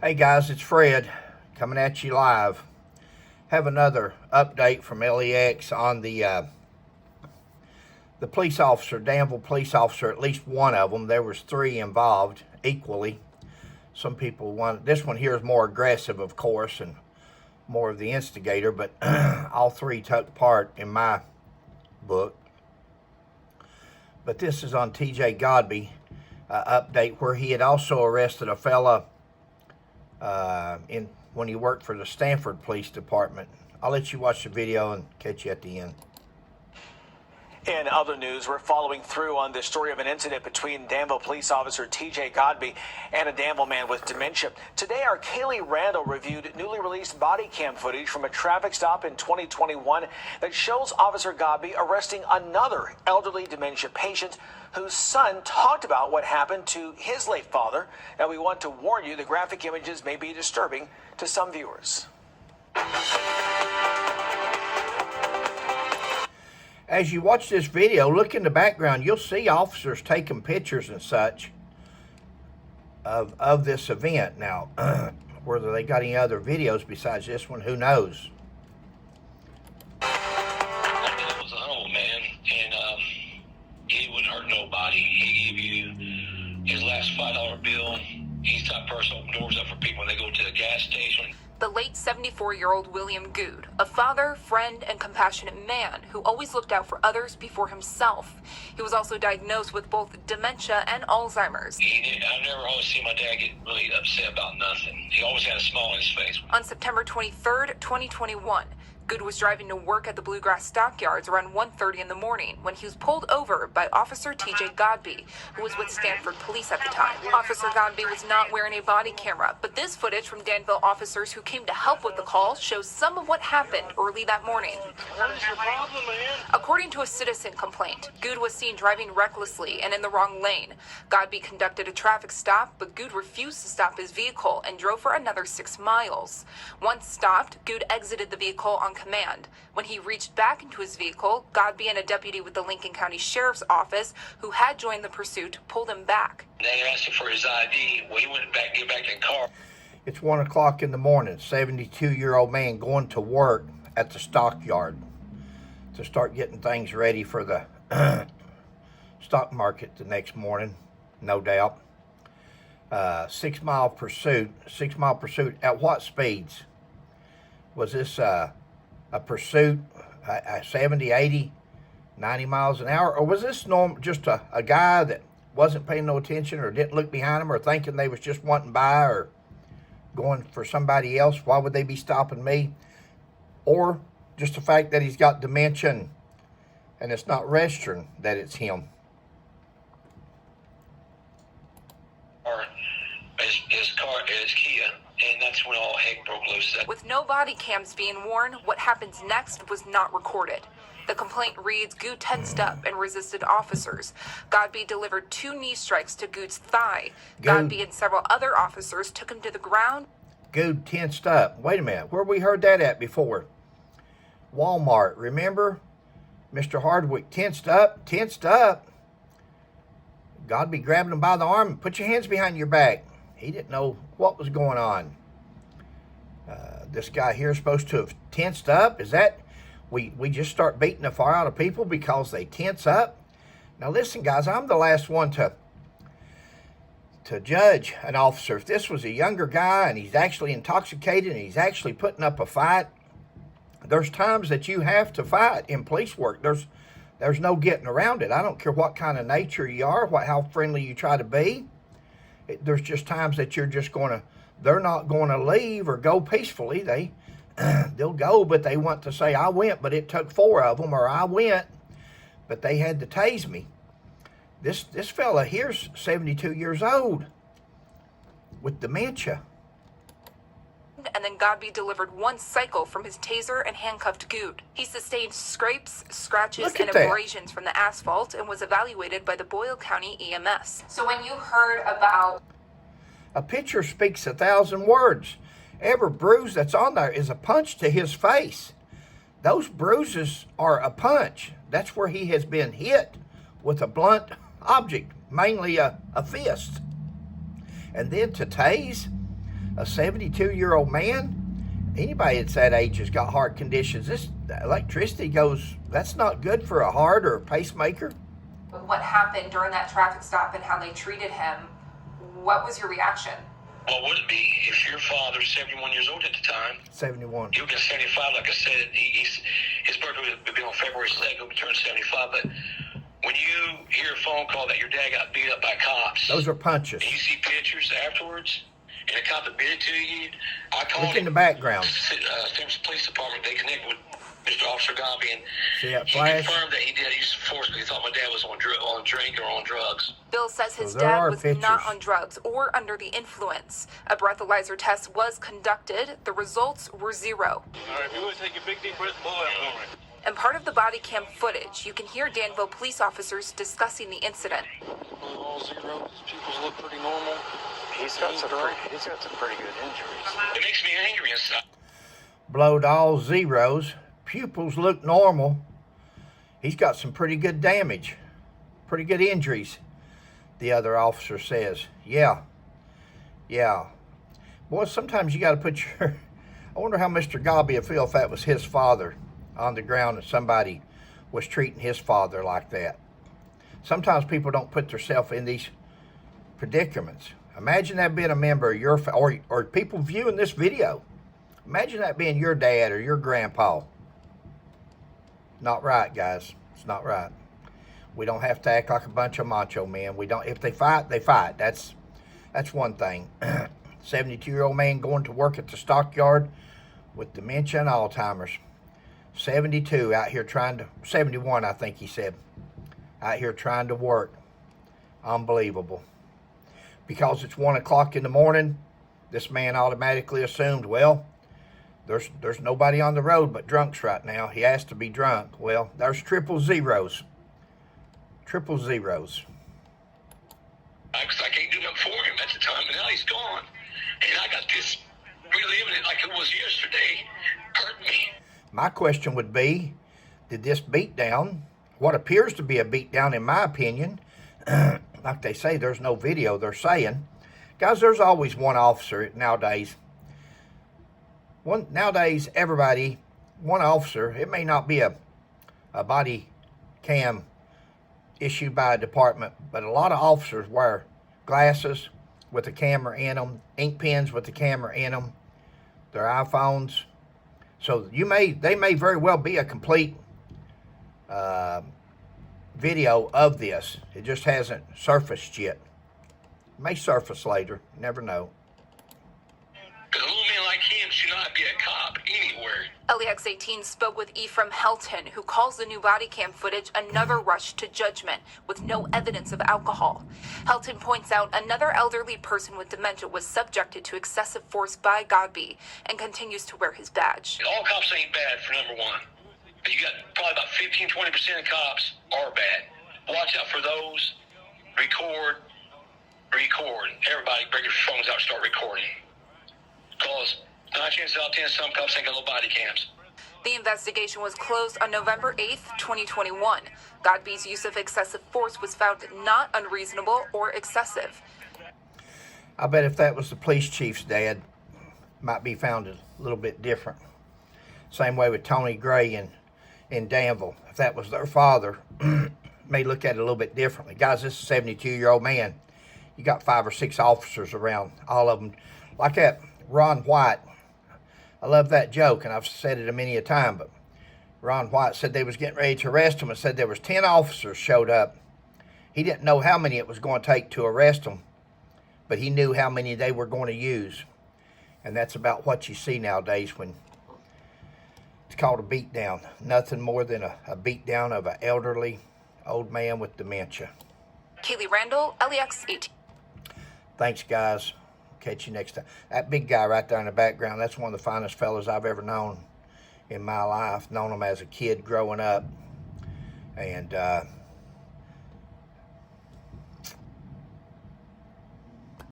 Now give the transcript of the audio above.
Hey guys, it's Fred coming at you live. Have another update from LEX on the police officer, Danville police officer. At least one of them. There was three involved equally. Some people want this one here is more aggressive, of course, and more of the instigator. But all three took part in my book. But this is on T.J. Godby update, where he had also arrested a fella when he worked for the Stanford Police Department. I'll let you watch the video and catch you at the end. In other news, we're following through on the story of an incident between Danville police officer T.J. Godby and a Danville man with dementia. Today, our Kaylee Randall reviewed newly released body cam footage from a traffic stop in 2021 that shows Officer Godby arresting another elderly dementia patient whose son talked about what happened to his late father. Now, we want to warn you, the graphic images may be disturbing to some viewers. As you watch this video, look in the background. You'll see officers taking pictures and such of this event. Now, whether they got any other videos besides this one, who knows? That was an old man, and he wouldn't hurt nobody. He gave you his last $5 bill. He's the type of person who opens doors up for people when they go to the gas station. The late 74-year-old William Good, a father, friend, and compassionate man who always looked out for others before himself. He was also diagnosed with both dementia and Alzheimer's. I never always see my dad get really upset about nothing. He always had a smile on his face. On September 23rd, 2021, Good was driving to work at the Bluegrass Stockyards around 1:30 in the morning when he was pulled over by Officer T.J. Godby, who was with Stanford Police at the time. Officer Godby was not wearing a body camera, but this footage from Danville officers who came to help with the call shows some of what happened early that morning. What is your problem, man? According to a citizen complaint, Good was seen driving recklessly and in the wrong lane. Godby conducted a traffic stop, but Good refused to stop his vehicle and drove for another 6 miles. Once stopped, Good exited the vehicle on command. When he reached back into his vehicle, Godby and a deputy with the Lincoln County Sheriff's Office, who had joined the pursuit, pulled him back. They asked him for his ID. Well, he went back, get back in the car. It's 1 o'clock in the morning. 72-year-old man going to work at the stockyard to start getting things ready for the stock market the next morning, no doubt. 6 mile pursuit. 6 mile pursuit. At what speeds? Was this a pursuit, 70, 80, 90 miles an hour? Or was this just a guy that wasn't paying no attention or didn't look behind him or thinking they was just wanting by or going for somebody else? Why would they be stopping me? Or just the fact that he's got dementia and it's not registering that it's him. Or his car is Kia. And that's when all heck broke loose. With no body cams being worn, what happens next was not recorded. The complaint reads, Good tensed up and resisted officers. Godby delivered 2 knee strikes to Good's thigh. Godby and several other officers took him to the ground. Good tensed up. Wait a minute. Where we heard that at before? Walmart. Remember? Mr. Hardwick tensed up. Tensed up. Godby grabbing him by the arm. Put your hands behind your back. He didn't know what was going on. This guy here is supposed to have tensed up. Is that we just start beating the fire out of people because they tense up? Now listen, guys, I'm the last one to judge an officer. If this was a younger guy and he's actually intoxicated and he's actually putting up a fight, there's times that you have to fight in police work. There's no getting around it. I don't care what kind of nature you are, how friendly you try to be. There's just times that you're just they're not going to leave or go peacefully. They'll go, but they want to say, I went, but it took 4 of them, or I went, but they had to tase me. This fella here's 72 years old with dementia. And then Godby delivered 1 cycle from his taser and handcuffed Good. He sustained scrapes, scratches, and abrasions from the asphalt and was evaluated by the Boyle County EMS. So when you heard about... A picture speaks 1,000 words. Every bruise that's on there is a punch to his face. Those bruises are a punch. That's where he has been hit with a blunt object, mainly a fist. And then to tase, A 72-year-old man? Anybody that's that age has got heart conditions. This electricity goes, that's not good for a heart or a pacemaker. What happened during that traffic stop and how they treated him, what was your reaction? Well, would it be if your father's 71 years old at the time? 71. He'll get 75, like I said. His birthday would be on February 2nd. He'll turn 75. But when you hear a phone call that your dad got beat up by cops, Those are punches. and you see pictures afterwards, and the cop admitted to you, I called Look in the background. Stanford Police Department. They connected with Mr. Officer Godby, and See that he flash? confirmed that he did use force because he thought my dad was on drink or on drugs. Bill says his So there dad are was pictures. not on drugs or under the influence. A breathalyzer test was conducted. The results were 0. All right, if you want to take a big deep breath, blow out for me. In part of the body cam footage, you can hear Danville police officers discussing the incident. All zeros. His pupils look pretty normal. He's got some pretty good injuries. It makes me angry inside. Blowed all zeros. Pupils look normal. He's got some pretty good damage. Pretty good injuries, the other officer says. Yeah. Boy, sometimes you got to put your... I wonder how Mr. Godby would feel if that was his father on the ground and somebody was treating his father like that. Sometimes people don't put themselves in these predicaments. Imagine that being a member of your... or people viewing this video. Imagine that being your dad or your grandpa. Not right, guys. It's not right. We don't have to act like a bunch of macho men. We don't. If they fight, they fight. That's one thing. 72-year-old man going to work at the stockyard with dementia and Alzheimer's. 72 out here trying to... 71, I think he said. Out here trying to work. Unbelievable. Because it's 1 o'clock in the morning, this man automatically assumed, well, there's nobody on the road but drunks right now. He has to be drunk. Well, there's triple zeros. Triple zeros. Because I can't do that for him at the time, and now he's gone. And I got this reliving it like it was yesterday. Hurt me. My question would be, did this beatdown, what appears to be a beatdown in my opinion, like they say, there's no video, they're saying, guys, there's always one officer nowadays. Nowadays, everybody, one officer, it may not be a body cam issued by a department, but a lot of officers wear glasses with a camera in them, ink pens with the camera in them, their iPhones. So they may very well be a complete video of this. It just hasn't surfaced yet. It may surface later. You never know. Because a little man like him should not be a cop anywhere. LEX18 spoke with Ephraim Helton, who calls the new body cam footage another rush to judgment with no evidence of alcohol. Helton points out another elderly person with dementia was subjected to excessive force by Godby and continues to wear his badge. All cops ain't bad, for number one. But you got probably about 15-20% of cops are bad. Watch out for those. Record. Everybody bring your phones out and start recording. Because 9 chances out of 10, some cops ain't got no body cams. The investigation was closed on November 8th, 2021. Godby's use of excessive force was found not unreasonable or excessive. I bet if that was the police chief's dad, might be found a little bit different. Same way with Tony Gray in Danville. If that was their father, may look at it a little bit differently. Guys, this is a 72-year-old man. You got 5 or 6 officers around, all of them. Like that Ron White. I love that joke, and I've said it many a time, but Ron White said they was getting ready to arrest him and said there was 10 officers showed up. He didn't know how many it was going to take to arrest them, but he knew how many they were going to use. And that's about what you see nowadays when it's called a beatdown. Nothing more than a beatdown of an elderly old man with dementia. Kaylee Randall, LEX18. Thanks, guys. Catch you next time. That big guy right there in the background, that's one of the finest fellas I've ever known in my life. Known him as a kid growing up. And